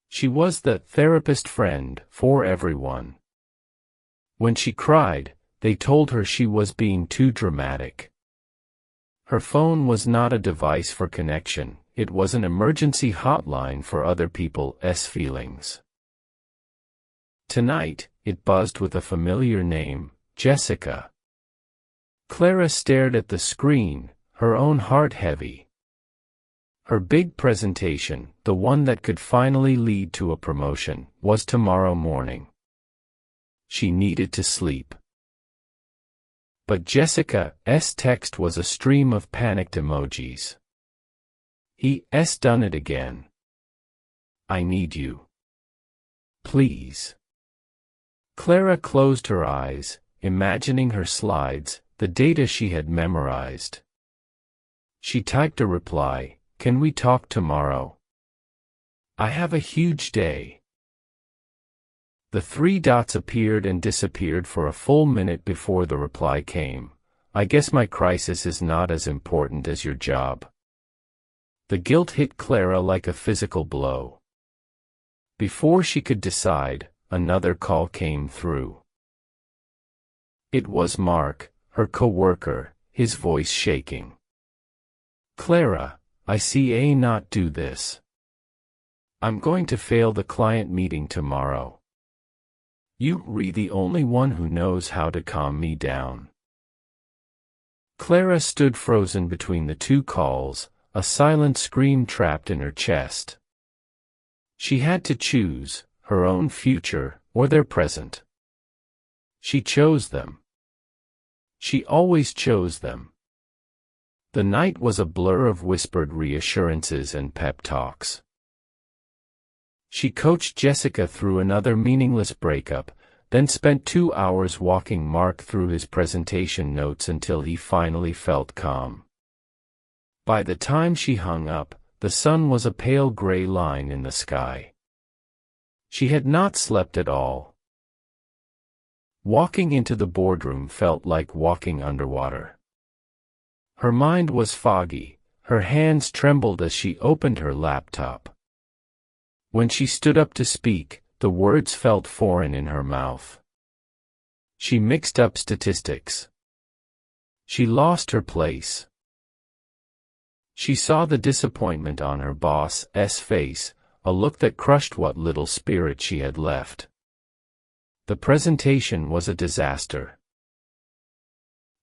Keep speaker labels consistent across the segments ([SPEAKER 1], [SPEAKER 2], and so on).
[SPEAKER 1] She was the therapist friend for everyone. When she cried, they told her she was being too dramatic. Her phone was not a device for connection, it was an emergency hotline for other people's feelings. Tonight, it buzzed with a familiar name, Jessica. Clara stared at the screen, her own heart heavy. Her big presentation, the one that could finally lead to a promotion, was tomorrow morning. She needed to sleep. But Jessica's text was a stream of panicked emojis. He's done it again. I need you. Please. Clara closed her eyes, imagining her slides, the data she had memorized. She typed a reply, "Can we talk tomorrow? I have a huge day." The three dots appeared and disappeared for a full minute before the reply came. "I guess my crisis is not as important as your job." The guilt hit Clara like a physical blow. Before she could decide, another call came through. It was Mark, her co-worker, his voice shaking. "Clara, I see a not do this. I'm going to fail the client meeting tomorrow. You're the only one who knows how to calm me down." Clara stood frozen between the two calls, a silent scream trapped in her chest. She had to choose, her own future, or their present. She chose them. She always chose them. The night was a blur of whispered reassurances and pep talks. She coached Jessica through another meaningless breakup, then spent 2 hours walking Mark through his presentation notes until he finally felt calm. By the time she hung up, the sun was a pale gray line in the sky. She had not slept at all. Walking into the boardroom felt like walking underwater. Her mind was foggy, her hands trembled as she opened her laptop. When she stood up to speak, the words felt foreign in her mouth. She mixed up statistics. She lost her place. She saw the disappointment on her boss's face, a look that crushed what little spirit she had left. The presentation was a disaster.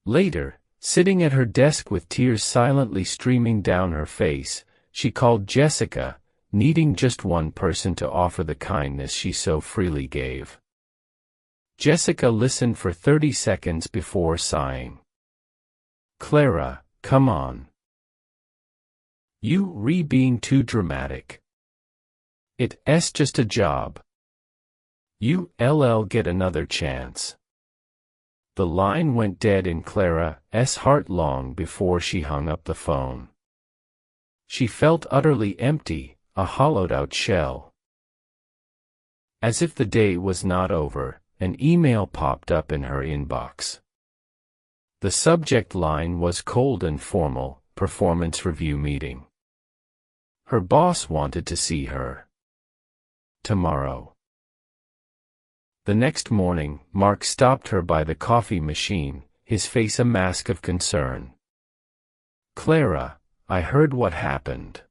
[SPEAKER 1] Later, sitting at her desk with tears silently streaming down her face, she called Jessica, needing just one person to offer the kindness she so freely gave. Jessica listened for 30 seconds before sighing. "Clara, come on. You're being too dramatic. It's just a job. You'll get another chance." The line went dead in Clara's heart long before she hung up the phone. She felt utterly empty, a hollowed-out shell. As if the day was not over, an email popped up in her inbox. The subject line was cold and formal, performance review meeting. Her boss wanted to see her. Tomorrow. The next morning, Mark stopped her by the coffee machine, his face a mask of concern. "Clara, I heard what happened."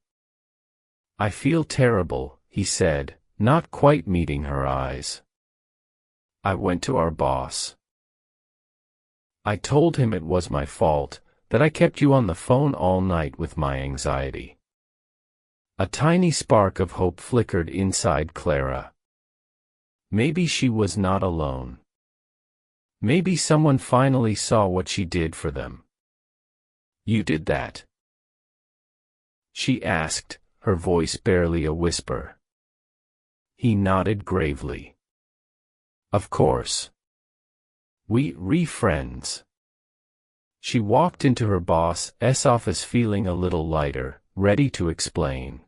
[SPEAKER 1] "I feel terrible," he said, not quite meeting her eyes. "I went to our boss. I told him it was my fault, that I kept you on the phone all night with my anxiety." A tiny spark of hope flickered inside Clara. Maybe she was not alone. Maybe someone finally saw what she did for them. "You did that?" she asked, her voice barely a whisper. He nodded gravely. "Of course. We're friends." She walked into her boss's office feeling a little lighter, ready to explain.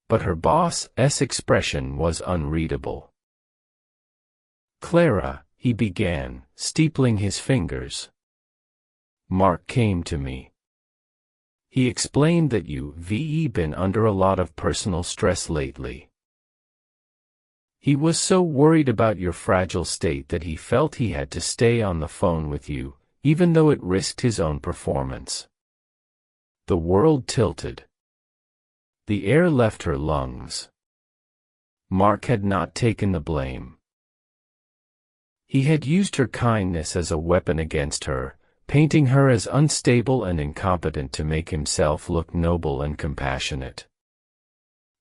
[SPEAKER 1] But her boss's expression was unreadable. "Clara," he began, steepling his fingers. "Mark came to me. He explained that you've been under a lot of personal stress lately. He was so worried about your fragile state that he felt he had to stay on the phone with you, even though it risked his own performance. The world tilted. The air left her lungs. Mark had not taken the blame. He had used her kindness as a weapon against her, painting her as unstable and incompetent to make himself look noble and compassionate.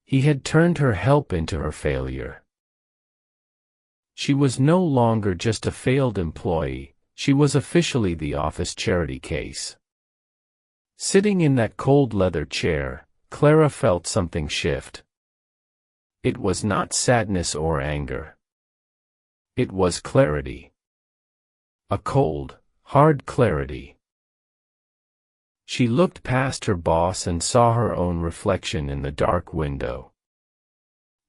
[SPEAKER 1] He had turned her help into her failure. She was no longer just a failed employee, she was officially the office charity case. Sitting in that cold leather chair, Clara felt something shift. It was not sadness or anger. It was clarity. A cold, hard clarity. She looked past her boss and saw her own reflection in the dark window.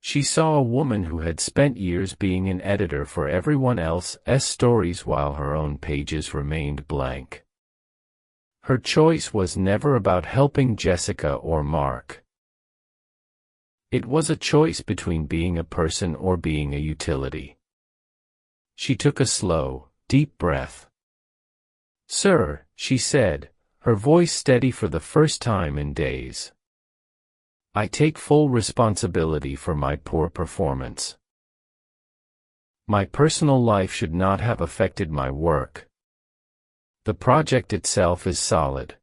[SPEAKER 1] She saw a woman who had spent years being an editor for everyone else's stories while her own pages remained blank. Her choice was never about helping Jessica or Mark. It was a choice between being a person or being a utility. She took a slow, deep breath. "Sir," she said, her voice steady for the first time in days. "I take full responsibility for my poor performance. My personal life should not have affected my work. The project itself is solid.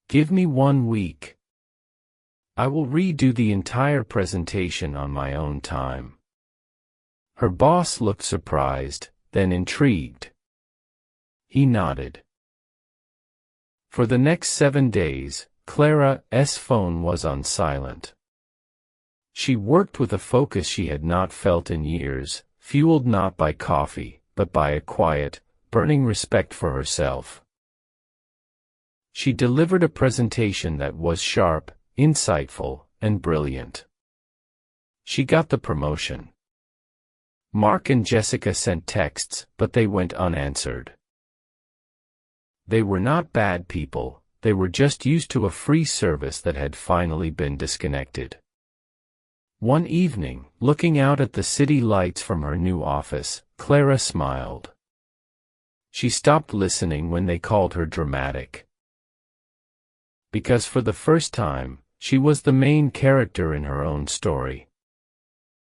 [SPEAKER 1] Give me 1 week. I will redo the entire presentation on my own time." Her boss looked surprised, then intrigued. He nodded. For the next 7 days, Clara's phone was on silent. She worked with a focus she had not felt in years, fueled not by coffee, but by a quiet, burning respect for herself. She delivered a presentation that was sharp, insightful, and brilliant. She got the promotion. Mark and Jessica sent texts, but they went unanswered. They were not bad people, they were just used to a free service that had finally been disconnected. One evening, looking out at the city lights from her new office, Clara smiled. She stopped listening when they called her dramatic. Because for the first time, she was the main character in her own story.